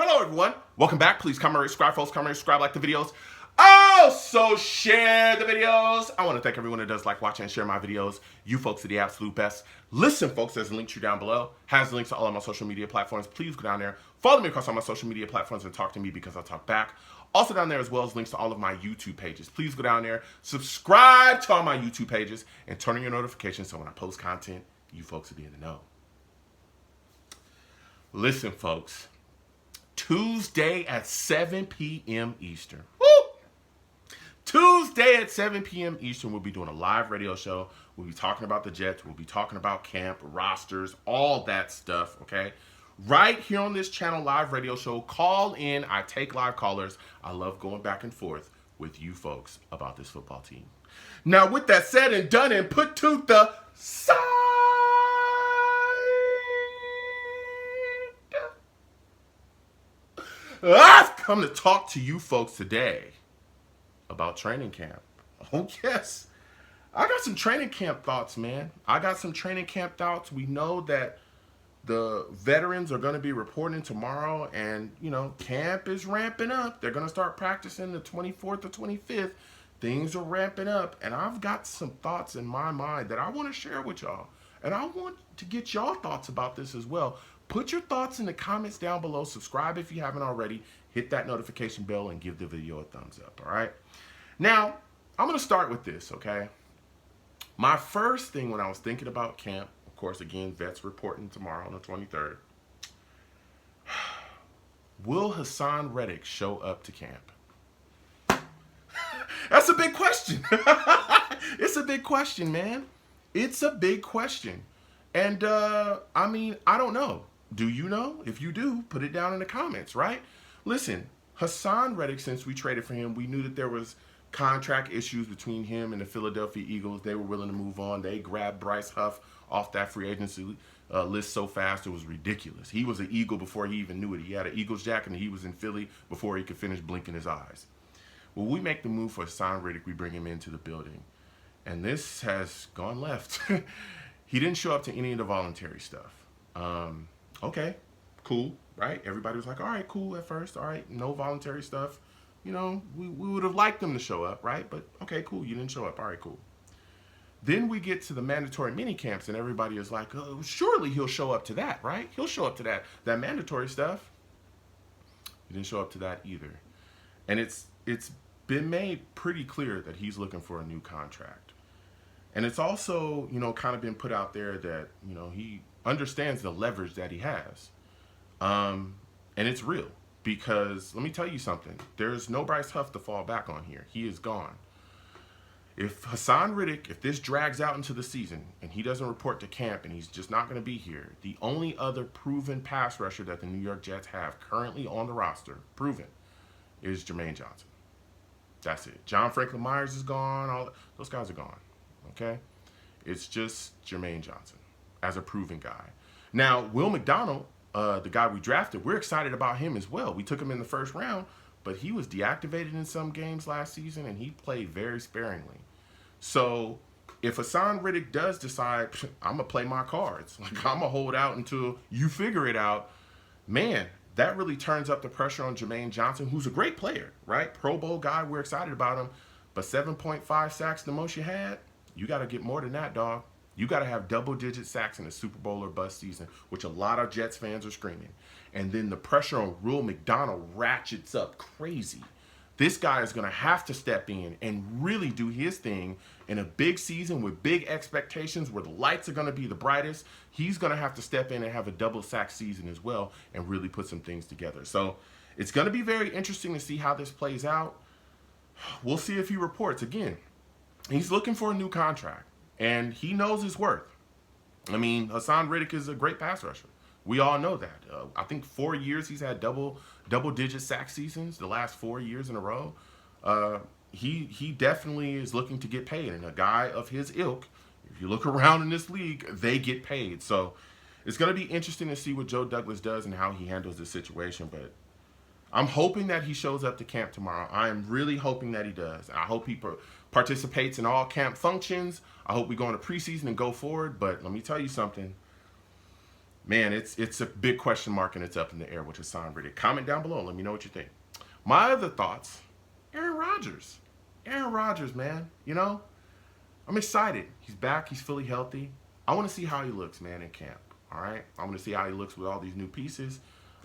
Hello everyone, welcome back. Please comment, subscribe, folks. Comment, subscribe, like the videos. Also share the videos. I want to thank everyone that does like, watch, and share my videos. You folks are the absolute best. Listen, folks, there's a link tree down below. Has links to all of my social media platforms. Please go down there, follow me across all my social media platforms, and talk to me because I'll talk back. Also down there as well as links to all of my YouTube pages. Please go down there, subscribe to all my YouTube pages, and turn on your notifications so when I post content, you folks will be in the know. Listen, folks. Tuesday at 7 p.m. Eastern. Woo! Tuesday at 7 p.m. Eastern, we'll be doing a live radio show. We'll be talking about the Jets. We'll be talking about camp, rosters, all that stuff, okay? Right here on this channel, live radio show. Call in. I take live callers. I love going back and forth with you folks about this football team. Now, with that said and done and put to the side, I've come to talk to you folks today about training camp. Oh, yes. I got some training camp thoughts, man. I got some training camp thoughts. We know that the veterans are going to be reporting tomorrow, and, you know, camp is ramping up. They're going to start practicing the 24th or 25th. Things are ramping up, and I've got some thoughts in my mind that I want to share with y'all. And I want to get y'all thoughts about this as well. Put your thoughts in the comments down below. Subscribe if you haven't already. Hit that notification bell and give the video a thumbs up, all right? Now, I'm going to start with this, okay? My first thing when I was thinking about camp, of course, again, vets reporting tomorrow on the 23rd. Will Haason Reddick show up to camp? That's a big question. It's a big question, man. It's a big question. And, I mean, I don't know. Do you know? If you do, put it down in the comments, right? Listen, Haason Reddick, since we traded for him, we knew that there was contract issues between him and the Philadelphia Eagles. They were willing to move on. They grabbed Bryce Huff off that free agency list so fast it was ridiculous. He was an Eagle before he even knew it. He had an Eagles jacket and he was in Philly before he could finish blinking his eyes. Well, we make the move for Haason Reddick. We bring him into the building. And this has gone left. He didn't show up to any of the voluntary stuff. Okay, cool, right? Everybody was like, all right, cool at first. All right, no voluntary stuff. You know, we would have liked them to show up, right? But okay, cool, you didn't show up. All right, cool. Then we get to the mandatory mini camps and everybody is like, oh, surely he'll show up to that, right? He'll show up to that mandatory stuff. He didn't show up to that either. And it's been made pretty clear that he's looking for a new contract. And it's also, you know, kind of been put out there that, you know, he understands the leverage that he has. And it's real because let me tell you something. There's no Bryce Huff to fall back on here. He is gone. If Haason Reddick, if this drags out into the season and he doesn't report to camp and he's just not going to be here, the only other proven pass rusher that the New York Jets have currently on the roster, proven, is Jermaine Johnson. That's it. John Franklin Myers is gone. Those guys are gone. Okay? It's just Jermaine Johnson as a proven guy. Now, Will McDonald, the guy we drafted, we're excited about him as well. We took him in the first round, but he was deactivated in some games last season, and he played very sparingly. So if Haason Reddick does decide, I'm going to play my cards, like I'm going to hold out until you figure it out, man, that really turns up the pressure on Jermaine Johnson, who's a great player, right? Pro Bowl guy, we're excited about him. But 7.5 sacks the most you had, you got to get more than that, dog. You got to have double-digit sacks in a Super Bowl or bust season, which a lot of Jets fans are screaming. And then the pressure on Will McDonald ratchets up crazy. This guy is going to have to step in and really do his thing in a big season with big expectations where the lights are going to be the brightest. He's going to have to step in and have a double-sack season as well and really put some things together. So it's going to be very interesting to see how this plays out. We'll see if he reports. Again, he's looking for a new contract. And he knows his worth. I mean, Haason Reddick is a great pass rusher. We all know that. I think 4 years he's had double-digit sack seasons, the last 4 years in a row. He definitely is looking to get paid. And a guy of his ilk, if you look around in this league, they get paid. So it's going to be interesting to see what Joe Douglas does and how he handles this situation. But I'm hoping that he shows up to camp tomorrow. I am really hoping that he does. I hope he participates in all camp functions. I hope we go into preseason and go forward. But let me tell you something. Man, it's a big question mark and it's up in the air with Haason Reddick. Comment down below. Let me know what you think. My other thoughts, Aaron Rodgers. Aaron Rodgers, man. I'm excited. He's back. He's fully healthy. I want to see how he looks, man, in camp. All right? I want to see how he looks with all these new pieces.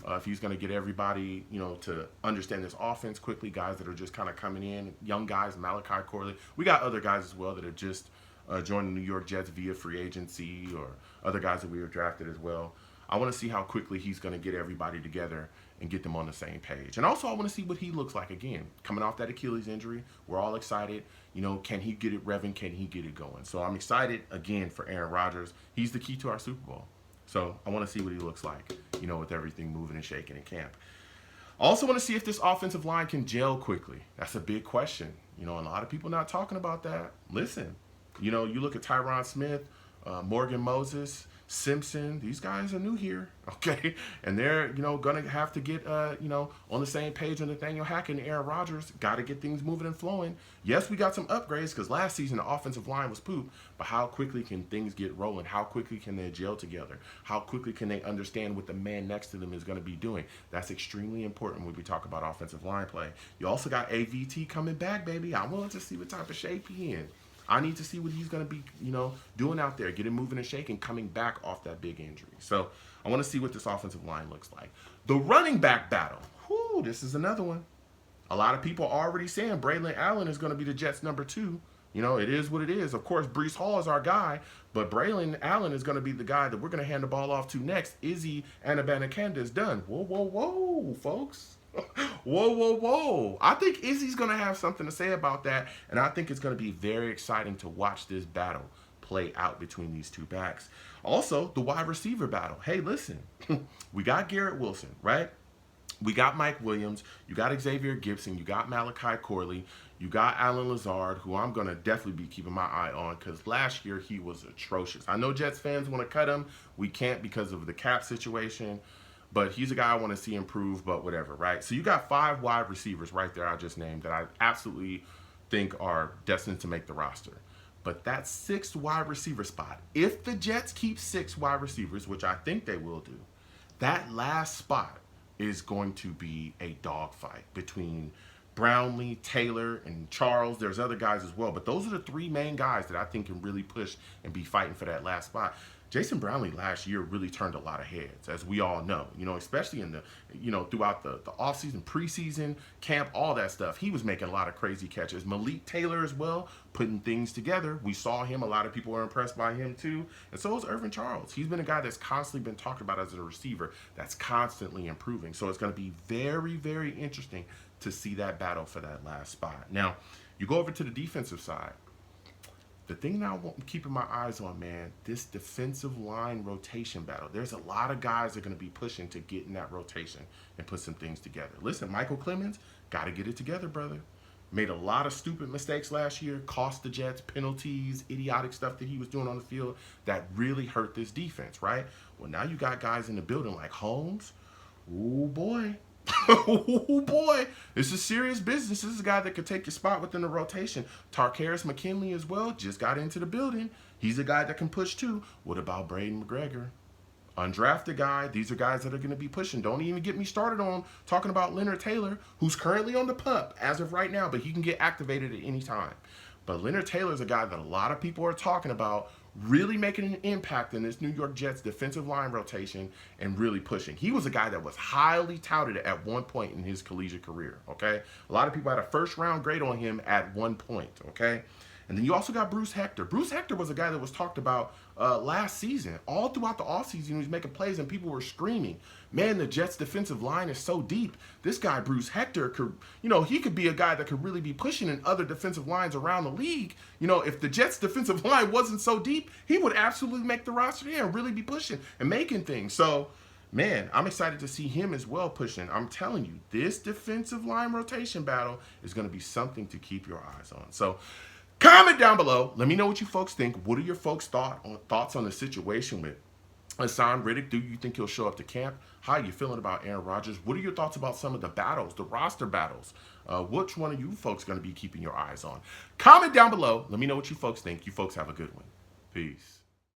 If he's going to get everybody, to understand this offense quickly, guys that are just kind of coming in, young guys, Malachi Corley. We got other guys as well that have just joined the New York Jets via free agency, or other guys that we were drafted as well. I want to see how quickly he's going to get everybody together and get them on the same page. And also I want to see what he looks like again. Coming off that Achilles injury, we're all excited. Can he get it revving? Can he get it going? So I'm excited again for Aaron Rodgers. He's the key to our Super Bowl. So I want to see what he looks like, with everything moving and shaking in camp. I also want to see if this offensive line can gel quickly. That's a big question. A lot of people not talking about that. Listen, you look at Tyron Smith, Morgan Moses, Simpson. These guys are new here, okay? And they're, going to have to get, on the same page with Nathaniel Hackett and Aaron Rodgers. Got to get things moving and flowing. Yes, we got some upgrades because last season the offensive line was poop. But how quickly can things get rolling? How quickly can they gel together? How quickly can they understand what the man next to them is going to be doing? That's extremely important when we talk about offensive line play. You also got AVT coming back, baby. I want to see what type of shape he in. I need to see what he's going to be, doing out there, getting moving and shaking, coming back off that big injury. So I want to see what this offensive line looks like. The running back battle. Whoo, this is another one. A lot of people are already saying Braylon Allen is going to be the Jets' number 2. It is what it is. Of course, Breece Hall is our guy, but Braylon Allen is going to be the guy that we're going to hand the ball off to next. Izzy Anabanakanda is done. Whoa, whoa, whoa, folks. Whoa, whoa, whoa. I think Izzy's going to have something to say about that, and I think it's going to be very exciting to watch this battle play out between these two backs. Also, the wide receiver battle. Hey, listen, we got Garrett Wilson, right? We got Mike Williams. You got Xavier Gibson. You got Malachi Corley. You got Alan Lazard, who I'm going to definitely be keeping my eye on because last year he was atrocious. I know Jets fans want to cut him. We can't because of the cap situation. But he's a guy I want to see improve, but whatever, right? So you got 5 wide receivers right there I just named that I absolutely think are destined to make the roster. But that 6th wide receiver spot, if the Jets keep 6 wide receivers, which I think they will do, that last spot is going to be a dogfight between Brownlee, Taylor, and Charles. There's other guys as well, but those are the 3 main guys that I think can really push and be fighting for that last spot. Jason Brownlee last year really turned a lot of heads, as we all know, especially in the, throughout the offseason, preseason, camp, all that stuff. He was making a lot of crazy catches. Malik Taylor as well, putting things together. We saw him. A lot of people were impressed by him too. And so is Irvin Charles. He's been a guy that's constantly been talked about as a receiver that's constantly improving. So it's going to be very, very interesting to see that battle for that last spot. Now, you go over to the defensive side. The thing that I'm keeping my eyes on, man, this defensive line rotation battle. There's a lot of guys that are going to be pushing to get in that rotation and put some things together. Listen, Michael Clemens, got to get it together, brother. Made a lot of stupid mistakes last year, cost the Jets, penalties, idiotic stuff that he was doing on the field that really hurt this defense, right? Well, now you got guys in the building like Holmes. Ooh, boy. Oh boy, this is serious business. This is a guy that could take your spot within the rotation. Tarkaris McKinley as well just got into the building. He's a guy that can push too. What about Braden McGregor? Undrafted guy. These are guys that are going to be pushing. Don't even get me started on talking about Leonard Taylor, who's currently on the pup as of right now, but he can get activated at any time. But Leonard Taylor is a guy that a lot of people are talking about really making an impact in this New York Jets defensive line rotation and really pushing. He was a guy that was highly touted at one point in his collegiate career, okay? A lot of people had a first-round grade on him at one point, okay? And then you also got Bruce Hector. Bruce Hector was a guy that was talked about last season. All throughout the offseason, he was making plays and people were screaming, man, the Jets defensive line is so deep. This guy, Bruce Hector, could, he could be a guy that could really be pushing in other defensive lines around the league. If the Jets defensive line wasn't so deep, he would absolutely make the roster there and really be pushing and making things. So, man, I'm excited to see him as well pushing. I'm telling you, this defensive line rotation battle is going to be something to keep your eyes on. So, comment down below. Let me know what you folks think. What are your folks' thoughts on the situation with Haason Reddick? Do you think he'll show up to camp? How are you feeling about Aaron Rodgers? What are your thoughts about some of the battles, the roster battles? Which one of you folks going to be keeping your eyes on? Comment down below. Let me know what you folks think. You folks have a good one. Peace.